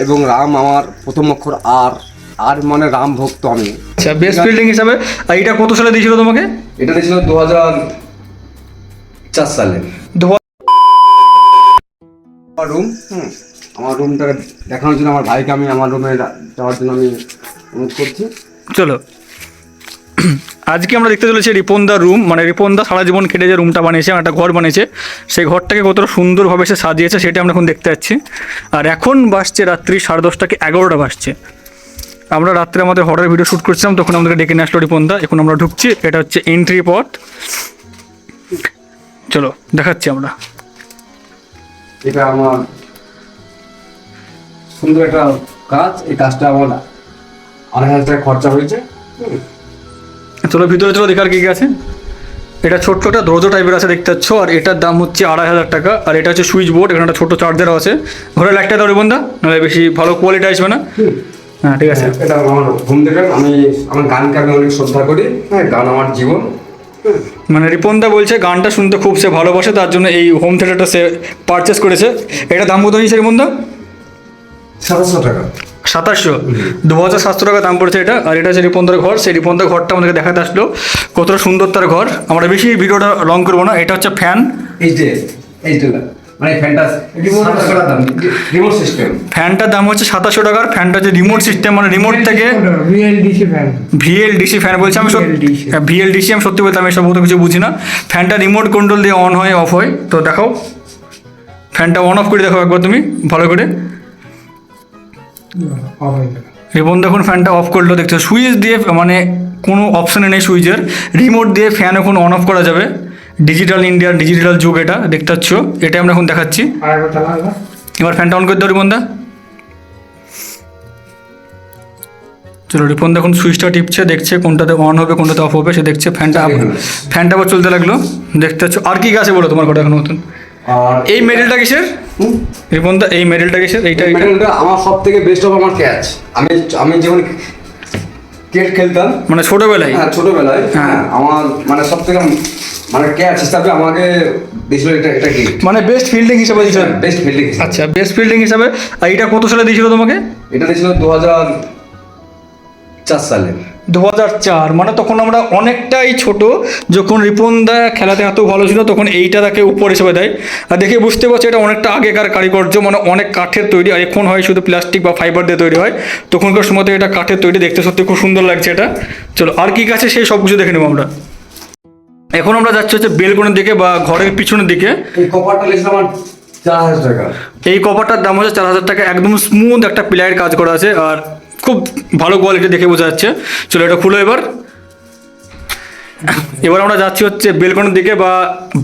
এবং রাম আমার প্রথম অক্ষর আর, আর মানে রাম ভক্ত আমি। আচ্ছা, বেস্ট ফিল্ডিং হিসাবে আর এটা কত সালে দিয়েছিল তোমাকে? এটা দিয়েছিল 2004 সালে। আমার রুম, আমার রুমটা দেখানোর জন্য আমার ভাইকে আমি আমার রুমে যাওয়ার জন্য আমি অনুরোধ করছি। চলো, আজকে আমরা দেখতে চলেছি রিপনদার রুম। মানে রিপনদা সারা জীবন খেটে যে রুমটা বানিয়েছে, একটা ঘর বানিয়েছে, সেই ঘরটাকে কতটা সুন্দরভাবে সে সাজিয়েছে সেটা আমরা এখন দেখতে যাচ্ছি। আর এখন বাজছে রাত্রি 10:30 কি 11টা বাজছে। আমরা রাত্রে আমাদের হরের ভিডিও শ্যুট করছিলাম, তখন আমাদেরকে ডেকে নিয়ে আসলো রিপনদা। এখন আমরা ঢুকছি, এটা হচ্ছে এন্ট্রি পথ। চলো দেখাচ্ছি আমরা। এটা আমার সুন্দর একটা কাজ, এই কাজটা আমার 2,500 টাকা খরচা হয়েছে। চলো ভিতরে চলো, দেখার কী কী আছে। এটা ছোট্ট একটা দরজা টাইপের আছে দেখতে পাচ্ছ, আর এটার দাম হচ্ছে 2,500 টাকা। আর এটা হচ্ছে সুইচ বোর্ড, এখানে একটা ছোটো চার্জারও আছে। ঘরে লাইটটা দাও রিপনদা, নাহলে বেশি ভালো কোয়ালিটি আসবে না। হ্যাঁ ঠিক আছে। এটা আমার ঘুম থেকে আমি আমার গানকে আমি অনেক শ্রদ্ধা করি। হ্যাঁ, গান আমার জীবন। মানে রিপনদা বলছে গানটা শুনতে খুব সে ভালোবাসে, তার জন্য এই হোম থিয়েটারটা সে পারচেস করেছে। এটা দাম কত নিয়েছে রিপনদা? 700 টাকা। 2700, 2700 টাকা দাম পড়েছে এটা। আর এটা হচ্ছে রিপনদার ঘর। সেই রিপনদার ঘরটা আমাদেরকে দেখাতে আসলো, কতটা সুন্দর তার ঘর। আমরা বেশি ভিডিওটা লং করবো না। এটা হচ্ছে ফ্যান, এই যে মানে ফ্যানটা রিমোট সিস্টেম। ফ্যানটার দাম হচ্ছে 2700 টাকা। ফ্যানটা হচ্ছে রিমোট সিস্টেম, মানে রিমোট থেকে ভিএলডিসি ফ্যান বলছে। আমি ভিএলডিসি আমি সত্যি বলতে আমি সব কিছু বুঝি না। ফ্যানটা রিমোট কন্ট্রোল দিয়ে অন হয় অফ হয়। তো দেখাও, ফ্যানটা অন অফ করে দেখো একবার তুমি ভালো করে। রিপন দেখুন ফ্যানটা অফ করলো, দেখছো সুইচ দিয়ে, মানে কোনো অপশানে নেই সুইচের, রিমোট দিয়ে ফ্যান এখন অন অফ করা যাবে। ডিজিটাল ইন্ডিয়ার ডিজিটাল যুগ এটা, দেখতে পাচ্ছ। এটা আমরা এখন দেখাচ্ছি। এবার ফ্যানটা অন করে দাও রিপনদা। চলো, রিপন দেখুন সুইচটা টিপছে, দেখছে কোনটাতে অন হবে কোনটাতে অফ হবে, সে দেখছে। ফ্যানটা আবার চলতে লাগলো, দেখতে পাচ্ছ। আর কি আছে বলো তোমার ঘরে এখন নতুন? আর এই মেডেলটা কিসের রিপনদা? এই মেডেলটা কিসের? এইটা আমার সব থেকে বেস্ট অফ আমার ক্যাচ। আমি যখন ক্রিকেট খেলতাম, মানে ছোটবেলায়, হ্যাঁ ছোটবেলায়, হ্যাঁ আমার মানে সব থেকে মানে ক্যাচ হিসাবে আমাকে দিয়েছিল এটা গিফট। মানে বেস্ট ফিল্ডিং হিসাবে দিয়েছিল? Best fielding. আচ্ছা, বেস্ট ফিল্ডিং হিসাবে। আর এটা কত সালে দিয়েছিল তোমাকে? এটা দিয়েছিল 2004 সালে। 2004, মানে তখন আমরা অনেকটাই ছোট। যখন রিপনদা খেলাতে এত ভালো ছিল, তখন এইটা তাকে উপর হিসেবে দেয়। আর দেখে বুঝতে পারছি এটা অনেকটা আগেকার কারিগর্য, মানে অনেক কাঠের তৈরি। আর এখন হয় শুধু প্লাস্টিক বা ফাইবার দিয়ে তৈরি হয়, তখনকার সময়তে এটা কাঠের তৈরি। দেখতে সত্যি খুব সুন্দর লাগছে এটা। চলো, আর কি আছে সেই সব কিছু দেখে নেবো আমরা। এখন আমরা যাচ্ছি হচ্ছে বেলকনির দিকে বা ঘরের পিছনের দিকে। এই কভারটা লেগেছিল আমার 4,000 টাকা। এই কভারটার দাম হচ্ছে 4,000 টাকা। একদম স্মুথ একটা প্লাইয়ের কাজ করা আছে, আর খুব ভালো কোয়ালিটি দেখে বোঝা যাচ্ছে। চলো, এটা খুলো এবার। আমরা যাচ্ছি হচ্ছে বেলকনির দিকে বা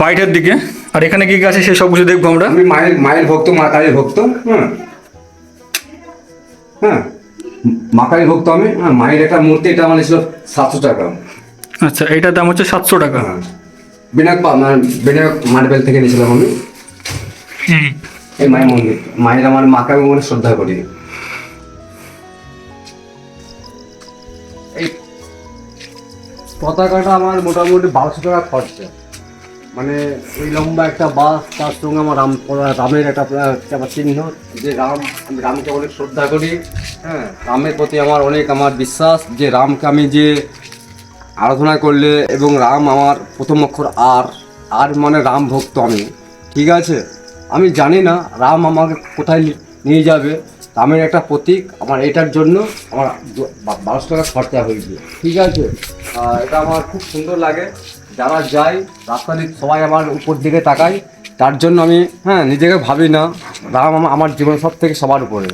বাইরের দিকে। আর এখানে কি আছে সেই সব কিছু দেখবো আমরা। আমি মায়ের ভক্ত, মা কালীর ভক্ত। হ্যাঁ মা কালীর ভক্ত আমি। হ্যাঁ, মায়ের একটা মূর্তি, এটা মানে ছিল 700 টাকা। আচ্ছা, এইটার দাম হচ্ছে 700 টাকা। বিনায়ক মার্বেল থেকে নিয়েছিলাম আমি। এই মায়ের মন্দির, মায়ের আমার মাকে আমি মনে শ্রদ্ধা করি। এই পতাকাটা আমার মোটামুটি 1200 টাকা খরচা। মানে ওই লম্বা একটা বাস, তার সঙ্গে আমার রামের একটা চিহ্ন, যে আমি রামকে অনেক শ্রদ্ধা করি। হ্যাঁ, রামের প্রতি আমার বিশ্বাস, যে রামকে আমি যে আরাধনা করলে, এবং রাম আমার প্রথম অক্ষর আর, আর মানে রাম ভক্ত আমি। ঠিক আছে, আমি জানি না রাম আমাকে কোথায় নিয়ে যাবে, রামের একটা প্রতীক আমার, এটার জন্য আমার 1200 টাকা খরচা হয়েছে। ঠিক আছে, এটা আমার খুব সুন্দর লাগে। যারা যায় রাস্তা দিয়ে সবাই আমার উপর দিকে তাকায়, তার জন্য আমি নিজেকে ভাবি না, রাম আমার জীবন সব থেকে সবার উপরে।